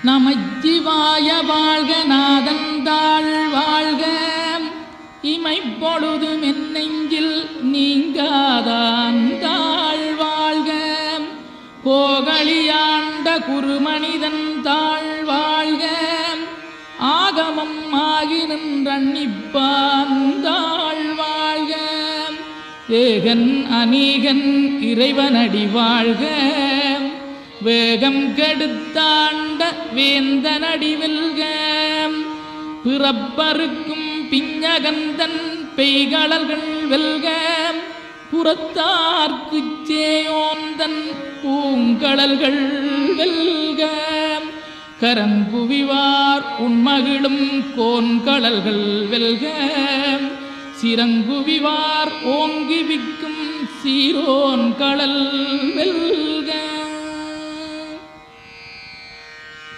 நமச்சிவாய வாழ்க நாதந்தாள் வாழ்க இமைப்பொழுதும் என் நெஞ்சில் நீங்காதாந்தாள் வாழ்க கோகலியாண்ட குருமனிதன் தாழ் வாழ்க ஆகமம் ஆகி நின்றன்னிப்பாந்தாள் வாழ்க ஏகன் அநீகன் இறைவனடி வாழ்க வேகம் கெடுத்தாண்ட வேந்தனடி வெல்க பிறப்பருக்கும் பிஞகந்தன் பெய்களல்கள் வெல்க புறத்தார்க்குச் சேயோந்தன் பூங்கடல்கள் வெல்க கரங்குவிவார் உண்மகிழும் கோன்கடல்கள் வெல்க சிறங்குவிவார் ஓங்கி விக்கும் சீரோன் கடல் வெல்க.